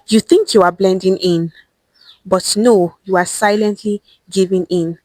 You think you are blending in, but no, you are silently giving in.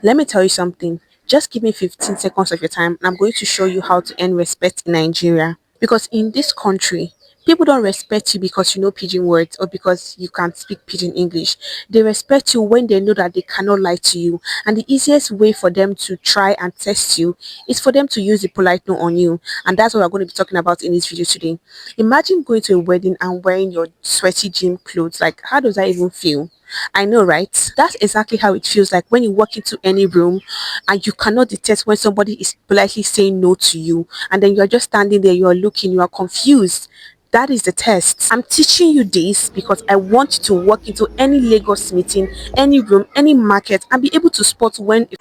Let me tell you something. Just give me 15 seconds of your time and I'm going to show you how to earn respect in Nigeria. Because in this country, people don't respect you because you know pidgin words or because you can speak pidgin English. They respect you when they know that they cannot lie to you. And the easiest way for them to try and test you is for them to use the polite no on you. And that's what we're going to be talking about in this video today. Imagine going to a wedding and wearing your sweaty gym clothes. Like, how does that even feel? I know, right? That's exactly how it feels like when you walk into any room and you cannot detect when somebody is politely saying no to you, and then you're just standing there, you're looking, you are confused. That is the test. I'm teaching you this because I want you to walk into any Lagos meeting, any room, any market, and be able to spot when a is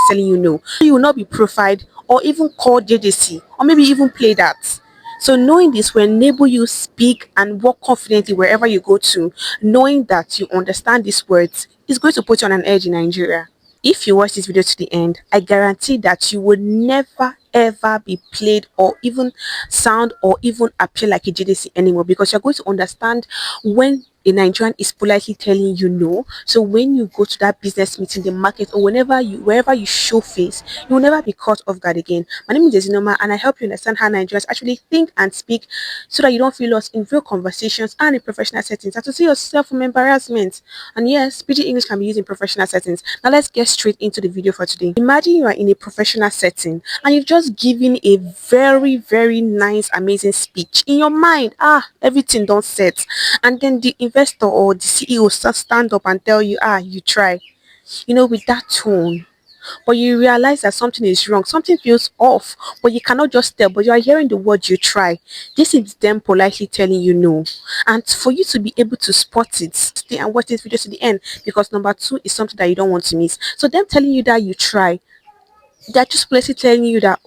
telling you no. You will not be profiled or even called JJC or maybe even play that. So knowing this will enable you speak and walk confidently wherever you go to, knowing that you understand these words is going to put you on an edge in Nigeria. If you watch this video to the end, I guarantee that you will never ever be played or even sound or even appear like a JDC anymore, because you're going to understand when a Nigerian is politely telling you no. So when you go to that business meeting, the market, or wherever you show face, you will never be caught off guard again. My name is Desinoma and I help you understand how Nigerians actually think and speak so that you don't feel lost in real conversations and in professional settings, and to see yourself from embarrassment. And yes, PG English can be used in professional settings. Now let's get straight into the video for today. Imagine you are in a professional setting and you've just given a very, very nice, amazing speech. In your mind, everything don't set. And then the investor or the CEO stand up and tell you, you try. With that tone, but you realize that something is wrong, something feels off, but you cannot just tell, but you are hearing the word you try. This is them politely telling you no. And for you to be able to spot it, stay and watch this video to the end, because number two is something that you don't want to miss. So them telling you that you try, they're just politely telling you that,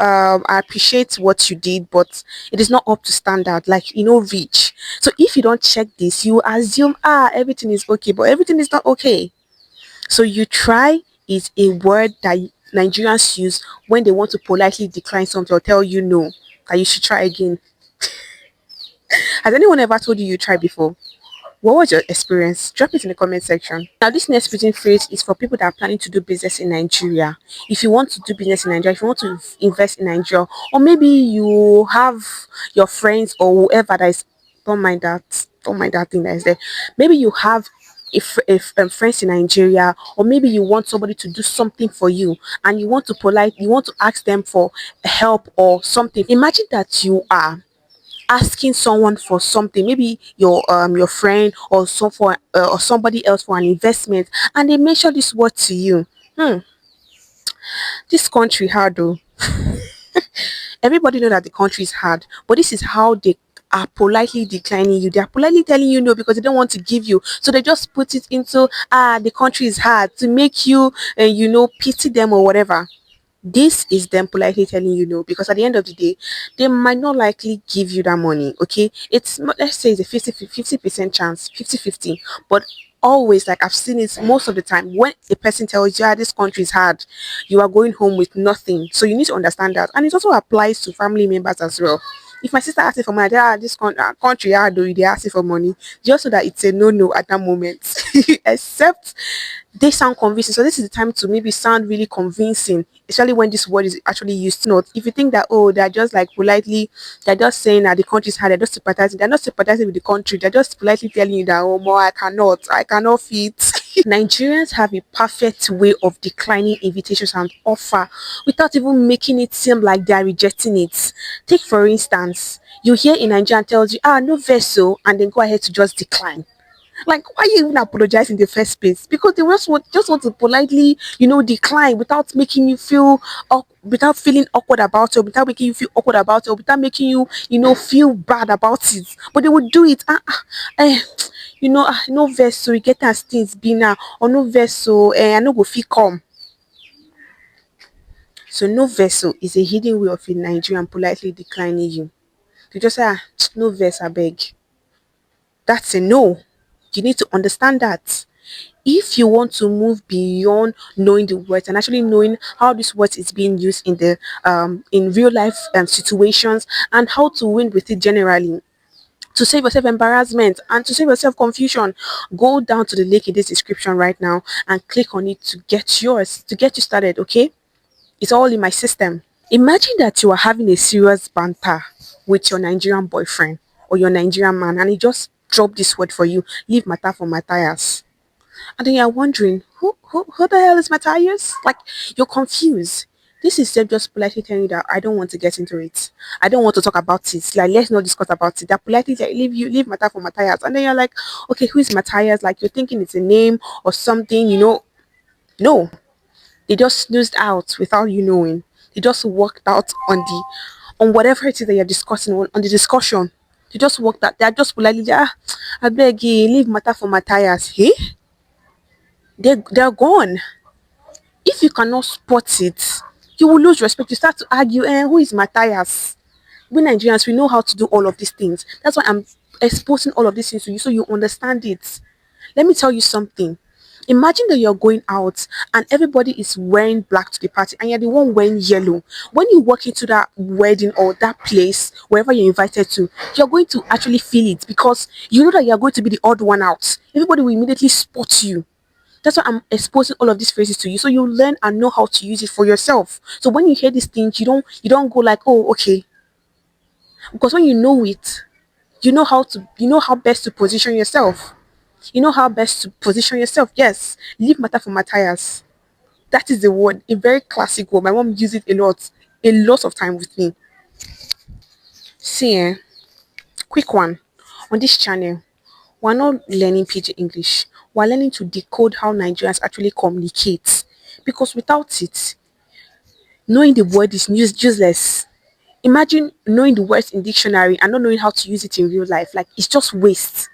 I appreciate what you did, but it is not up to standard, like reach. So if you don't check this, you assume everything is okay, but everything is not okay. So you try is a word that Nigerians use when they want to politely decline something or tell you no, that you should try again. Has anyone ever told you try before? What was your experience? Drop it in the comment section. Now, this next written phrase is for people that are planning to do business in Nigeria. If you want to do business in Nigeria, if you want to invest in Nigeria, or maybe you have your friends or whoever that is, don't mind that thing that is there. Maybe you have friends in Nigeria, or maybe you want somebody to do something for you, and you want to ask them for help or something. Imagine that you are asking someone for something, maybe your friend or or somebody else for an investment, and they mention this word to you. This country hard though. Everybody know that the country is hard, but this is how they are politely declining you. They are politely telling you no because they don't want to give you, so they just put it into the country is hard to make you pity them or whatever. This is them politely telling you no, because at the end of the day, they might not likely give you that money. Okay, let's say it's a 50% chance, 50-50. But always, like I've seen it most of the time, when a person tells you this country is hard, you are going home with nothing. So you need to understand that, and it also applies to family members as well. If my sister asks me for money, this country hard though, they ask for money, just so that it's a no at that moment. Except they sound convincing. So this is the time to maybe sound really convincing, especially when this word is actually used. Not if you think that they're just like politely, they're just saying that the country's hard, they're just sympathizing. They're not sympathizing with the country. They're just politely telling you that more I cannot fit. Nigerians have a perfect way of declining invitations and offer without even making it seem like they are rejecting it. Take for instance, you hear in Nigerian tells you no vessel, and then go ahead to just decline. Like, why you even apologize in the first place? Because they just want to politely, decline without making you feel, without feeling awkward about it, without making you feel awkward about it, without making you, feel bad about it. But they would do it. Eh, no verse, so you get as things be now, or no verse, so I no go feel come. So no vessel is a hidden way of a Nigerian politely declining you. They just say, no verse, I beg. That's a no. You need to understand that. If you want to move beyond knowing the words and actually knowing how this word is being used in the in real life situations, and how to win with it generally, To save yourself embarrassment and to save yourself confusion, go down to the link in this description right now and click on it to get yours, to get you started, okay? It's all in my system. Imagine that you are having a serious banter with your Nigerian boyfriend or your Nigerian man and he just dropped this word for you, leave matter for Matthias. And then you're wondering, who the hell is Matthias? Like, you're confused. This is them just politely telling you that I don't want to get into it. I don't want to talk about it. Like, let's not discuss about it. They're politely like, leave matter for Matthias. And then you're like, okay, who is Matthias? Like, you're thinking it's a name or something, you know. No, they just snoozed out without you knowing. They just worked out on whatever it is that you're discussing on the discussion. They just worked out. They're just politely, I beg you, leave matter for Matthias. Hey, they're gone. If you cannot spot it, you will lose respect. You start to argue, who is Matthias? We Nigerians, we know how to do all of these things. That's why I'm exposing all of these things to you so you understand it. Let me tell you something. Imagine that you're going out and everybody is wearing black to the party and you're the one wearing yellow. When you walk into that wedding or that place, wherever you're invited to, you're going to actually feel it because you know that you're going to be the odd one out. Everybody will immediately spot you. That's why I'm exposing all of these phrases to you so you learn and know how to use it for yourself. So when you hear these things, you don't go like, oh, okay. Because when you know it, you know how best to position yourself. You know how best to position yourself. Yes, leave matter for Matthias. That is the word, a very classic word. My mom uses it a lot of time with me. See, quick one. On this channel, we're not learning PG English. We're learning to decode how Nigerians actually communicate. Because without it, knowing the word is useless. Imagine knowing the words in dictionary and not knowing how to use it in real life. Like, it's just waste.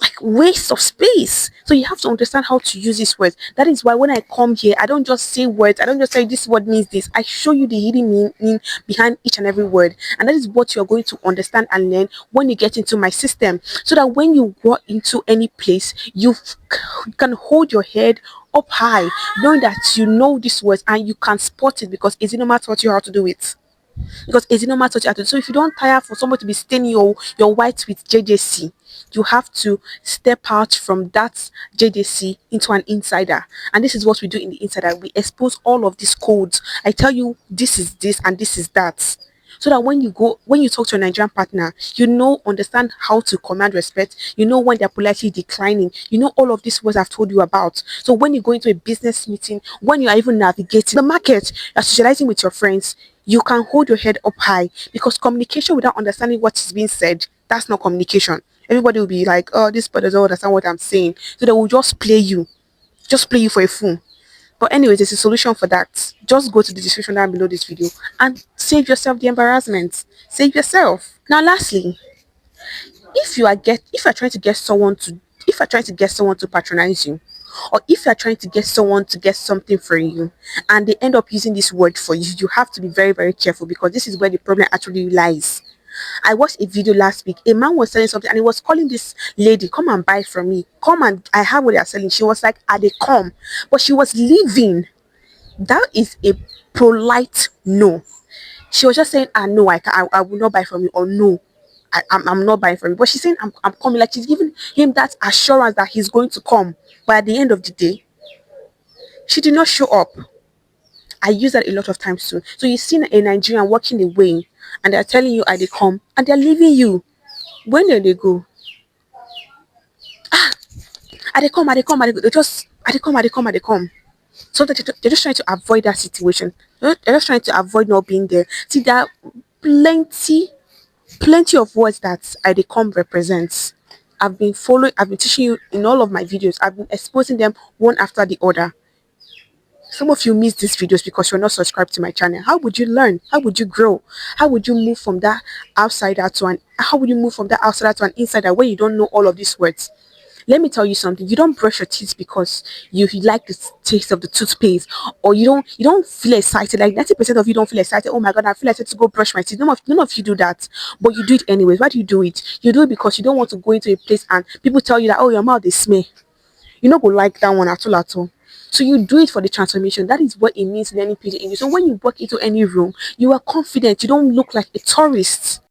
Like, waste of space. So you have to understand how to use these words. That is why when I come here, I don't just say words. I don't just say this word means this. I show you the hidden meaning behind each and every word. And that is what you're going to understand and learn when you get into my system. So that when you go into any place, you can hold your head up high, knowing that you know these words and you can spot it because Ezinoma taught you how to do it. Because it's no matter what. So if you don't tire for someone to be staining your white with JJC, you have to step out from that JJC into an insider. And this is what we do in the insider. We expose all of these codes. I tell you this is this and this is that. So that when you talk to a Nigerian partner, understand how to command respect. You know when they're politely declining. You know all of these words I've told you about. So when you go into a business meeting, when you are even navigating the market, you're socializing with your friends, you can hold your head up high because communication without understanding what is being said, that's not communication. Everybody will be like, oh, this person doesn't understand what I'm saying. So they will just play you for a fool. But anyways, there's a solution for that. Just go to the description down below this video and save yourself the embarrassment. Save yourself. Now, lastly, if you're trying to get someone to if you're trying to get someone to patronize you, or if you're trying to get someone to get something for you and they end up using this word for you, you have to be very, very careful because this is where the problem actually lies. I watched a video last week. A man was selling something and he was calling this lady, come and buy from me. Come and I have what they are selling. She was like, are they come? But she was leaving. That is a polite no. She was just saying, no, I will not buy from you, or no, I'm not buying from you. But she's saying, I'm coming. Like, she's giving him that assurance that he's going to come. But at the end of the day, she did not show up. I use that a lot of times too. So you see a Nigerian walking away and they're telling you, are they come? And they're leaving you. When do they go? Are they come? Are they come? Are they go? They just, are they come? Are they come? Are they come? So that they're just trying to avoid that situation. They're just trying to avoid not being there. See, there are plenty of words that IDCOM represents. I've been teaching you in all of my videos. I've been exposing them one after the other. Some of you miss these videos because you're not subscribed to my channel. How would you learn? How would you grow? How would you move from that outsider to an insider where you don't know all of these words? Let me tell you something. You don't brush your teeth because you like the taste of the toothpaste, or you don't feel excited. Like 90% of you don't feel excited. Oh my god, I feel excited to go brush my teeth. None of you do that, but you do it anyways. Why do you do it? You do it because you don't want to go into a place and people tell you that, oh, your mouth is smell. You know, go like that one at all at all. So you do it for the transformation. That is what it means learning PG English. So when you walk into any room, you are confident. You don't look like a tourist.